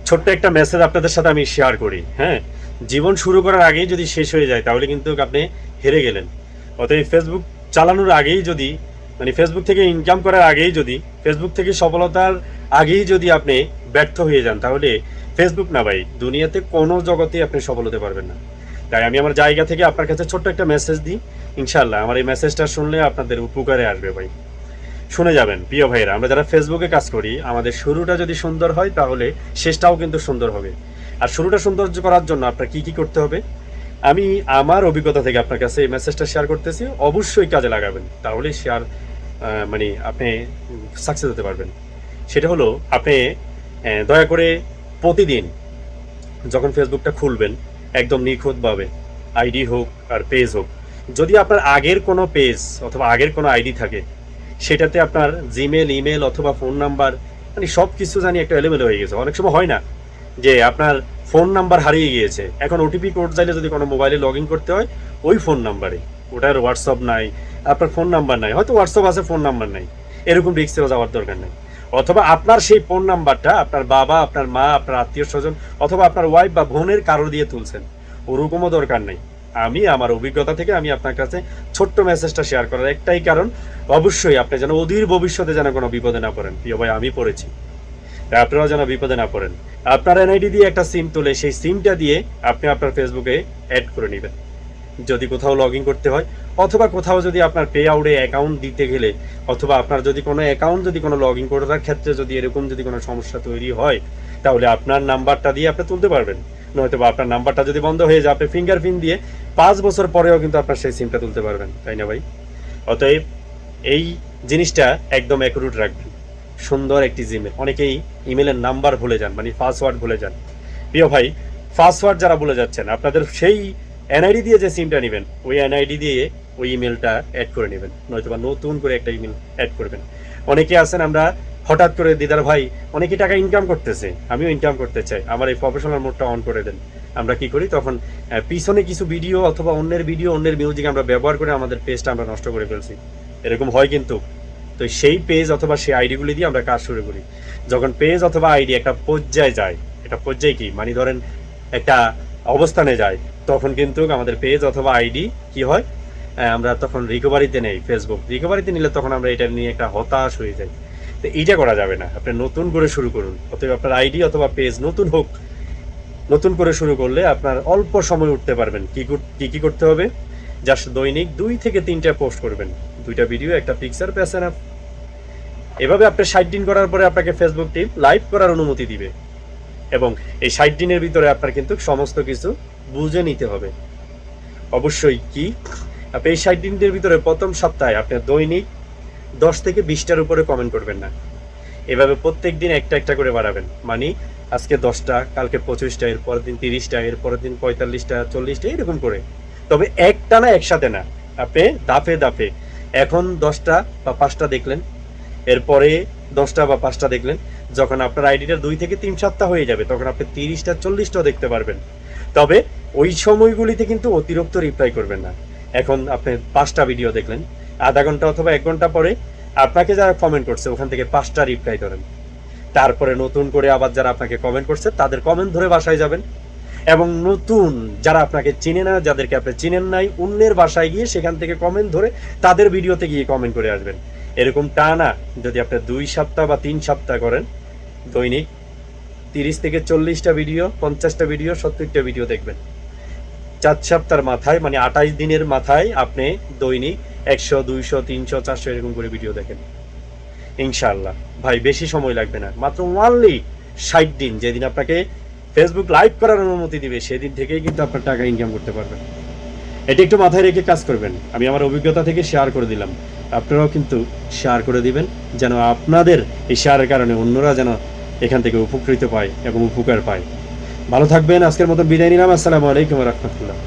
ছোট্ট একটা মেসেজ আপনাদের সাথে আমি শেয়ার করি। হ্যাঁ, জীবন শুরু করার আগেই যদি শেষ হয়ে যায় তাহলে কিন্তু আপনি হেরে গেলেন। অতএব ফেসবুক চালানোর আগেই যদি, মানে ফেসবুক থেকে ইনকাম করার আগেই যদি, ফেসবুক থেকে সফলতার আগেই যদি আপনি ব্যর্থ হয়ে যান তাহলে ফেসবুক না ভাই, দুনিয়াতে কোনো জগতেই আপনি সফল হতে পারবেন না। তাই আমি আমার জায়গা থেকে আপনার কাছে ছোট্ট একটা মেসেজ দিই, ইনশাল্লাহ আমার এই মেসেজটা শুনলে আপনাদের উপকারে আসবে ভাই। শুনে যাবেন প্রিয় ভাইরা, আমরা যারা ফেসবুকে কাজ করি আমাদের শুরুটা যদি সুন্দর হয় তাহলে শেষটাও কিন্তু সুন্দর হবে। আর শুরুটা সৌন্দর্য করার জন্য আপনার কি কি করতে হবে, আমি আমার অভিজ্ঞতা থেকে আপনার কাছে এই মেসেজটা শেয়ার করতেছি, অবশ্যই কাজে লাগাবেন, তাহলে শেয়ার মানে আপনি সাকসেস হতে পারবেন। সেটা হলো আপনি দয়া করে প্রতিদিন যখন ফেসবুকটা খুলবেন একদম নিখুঁতভাবে, আইডি হোক আর পেজ হোক, যদি আপনার আগের কোনো পেজ অথবা আগের কোনো আইডি থাকে সেটাতে আপনার জিমেল, ইমেল অথবা ফোন নাম্বার, মানে সব কিছু জানি একটা এলোমেলো হয়ে গেছে। অনেক সময় হয় না যে আপনার ফোন নাম্বার হারিয়ে গিয়েছে, এখন ওটিপি কোড চাইলে যদি কোনো মোবাইলে লগ ইন করতে হয় ওই ফোন নাম্বারে, ওটার হোয়াটসঅ্যাপ নাই, আপনার ফোন নাম্বার নাই, হয়তো হোয়াটসঅ্যাপ আছে ফোন নাম্বার নাই, এরকম রিস্কেও যাওয়ার দরকার নেই। অথবা আপনার সেই ফোন নাম্বারটা আপনার বাবা, আপনার মা, আপনার আত্মীয় স্বজন অথবা আপনার ওয়াইফ বা বোনের কারো দিয়ে তুলছেন, ওরকমও দরকার নেই। আমি আমার অভিজ্ঞতা থেকে আমি আপনার কাছে ছোট্ট মেসেজটা শেয়ার করার একটাই কারণ, অবশ্যই আপনি যেন অধীর ভবিষ্যতে যেন কোনো বিপদে না পড়েন। প্রিয় ভাই, আমি পড়েছি, তাই আপনারাও যেন বিপদে না পড়েন। আপনার এনআইডি দিয়ে একটা সিম তুলে সেই সিমটা দিয়ে আপনি আপনার ফেসবুকে অ্যাড করে নেবেন যদি কোথাও লগ ইন করতে হয়, অথবা কোথাও যদি আপনার পে আউটে অ্যাকাউন্ট দিতে গেলে, অথবা আপনার যদি কোনো অ্যাকাউন্ট যদি কোনো লগ ইন করার ক্ষেত্রে যদি এরকম যদি কোনো সমস্যা তৈরি হয় তাহলে আপনার নাম্বারটা দিয়ে আপনি তুলতে পারবেন। নয়তো বা আপনার নাম্বারটা যদি বন্ধ হয়ে যায় আপনি ফিঙ্গারপ্রিন্ট দিয়ে 5 বছর পরেও কিন্তু আপনার সেই সিমটা তুলতে পারবেন, তাই না ভাই? অতএব এই জিনিসটা একদম অ্যাকুরেট রাখবেন, সুন্দর একটি জিমেল। অনেকেই ইমেলের নাম্বার ভুলে যান, মানে পাসওয়ার্ড ভুলে যান। প্রিয় ভাই, পাসওয়ার্ড যারা ভুলে যাচ্ছেন আপনাদের সেই এনআইডি দিয়ে যে সিমটা নেবেন ওই এনআইডি দিয়ে ওই ইমেলটা অ্যাড করে নেবেন, নয়তো বা নতুন করে একটা ইমেল অ্যাড করবেন। অনেকে আছেন আমরা হঠাৎ করে দিদার ভাই অনেকে টাকা ইনকাম করতেছে, আমিও ইনকাম করতে চাই, আমার এই প্রফেশনাল মোডটা অন করে দেন। আমরা কি করি তখন, পিছনে কিছু ভিডিও অথবা অন্যের ভিডিও, অন্যের মিউজিক আমরা ব্যবহার করে আমাদের পেজটা আমরা নষ্ট করে ফেলছি, এরকম হয় কিন্তু। তো সেই পেজ অথবা সেই আইডিগুলি দিয়ে আমরা কাজ শুরু করি। যখন পেজ অথবা আইডি একটা পর্যায়ে যায়, এটা পর্যায়ে কি মানে ধরেন একটা অবস্থানে যায়, তখন কিন্তু আমাদের পেজ অথবা আইডি কি হয়, আমরা তখন রিকভারিতে নেই, ফেসবুক রিকভারিতে নিলে তখন আমরা এটা নিয়ে একটা হতাশ হয়ে যাই। তো এইটা করা যাবে না, আপনি নতুন করে শুরু করুন। অতএব আপনার আইডি অথবা পেজ নতুন হোক, নতুন করে শুরু করলে আপনার অল্প সময় উঠতে পারবেন। কি করতে হবে, জাস্ট দৈনিক 2 থেকে 3টা পোস্ট করবেন, 2টা ভিডিও, একটা পিকচার, পেছনে এভাবে আপনি 60 দিন করার পরে আপনাকে ফেসবুক টিম লাইভ করার অনুমতি দিবে, এবং এই 60 দিনের ভিতরে আপনার কিন্তু সমস্ত কিছু বুঝে নিতে হবে। অবশ্যই কি আপনি এই 60 দিনের ভিতরে প্রথম সপ্তাহে আপনি দৈনিক 10 থেকে 20টার উপরে কমেন্ট করবেন না। এভাবে প্রত্যেক দিন একটা একটা করে বাড়াবেন, মানে আজকে 10টা, কালকে 25টা, এর পরের দিন 30টা, এর পরের দিন 45টা, 40টা, এরকম করে। তবে একটা না, একসাথে না, আপনি দাফে দাফে। এখন 10টা বা 5টা দেখলেন, এরপরে 10টা বা 5টা দেখলেন, যখন আপনার আইডিটা 2 থেকে 3 সপ্তাহ হয়ে যাবে তখন আপনি 30টা 40টাও দেখতে পারবেন। তবে ওই সময়গুলিতে কিন্তু অতিরিক্ত রিপ্লাই করবেন না। এখন আপনি 5টা ভিডিও দেখলেন, আধা ঘন্টা অথবা 1 ঘন্টা পরে আপনাকে যারা কমেন্ট করছে ওখান থেকে 5টা রিপ্লাই করেন, তারপরে নতুন করে আবার যারা আপনাকে কমেন্ট করছে তাদের কমেন্ট ধরে বাসায় যাবেন, এবং নতুন যারা আপনাকে চিনে না, যাদেরকে আপনি চিনেন নাই, অন্যের বাসায় গিয়ে সেখান থেকে কমেন্ট ধরে তাদের ভিডিওতে গিয়ে কমেন্ট করে আসবেন। এরকম টানা যদি আপনি 2 সপ্তাহ বা 3 সপ্তাহ করেন, দৈনিক 30 থেকে 40টা ভিডিও, 50টা ভিডিও, 70টা ভিডিও দেখবেন, 4 সপ্তাহের মাথায় মানে 28 দিনের মাথায় আপনি দৈনিক 100, 200, 300, 400 এরকম করে ভিডিও দেখেন, ইনশাআল্লাহ ভাই বেশি সময় লাগবে না। মাত্র ওনলি 60 দিন, যেদিন আপনাকে ফেসবুক লাইভ করার অনুমতি দিবে সেদিন থেকেই কিন্তু আপনার টাকা ইনকাম করতে পারবেন। এটা একটু মাথায় রেখে কাজ করবেন। আমি আমার অভিজ্ঞতা থেকে শেয়ার করে দিলাম, আপনারাও কিন্তু শেয়ার করে দিবেন, যেন আপনাদের এই শেয়ারের কারণে অন্যরা যেন এখান থেকে উপকৃত পায় এবং উপকার পায়। ভালো থাকবেন, আজকের মতো বিদায় নিলাম। আসসালামু আলাইকুম ওয়া রাহমাতুল্লাহ।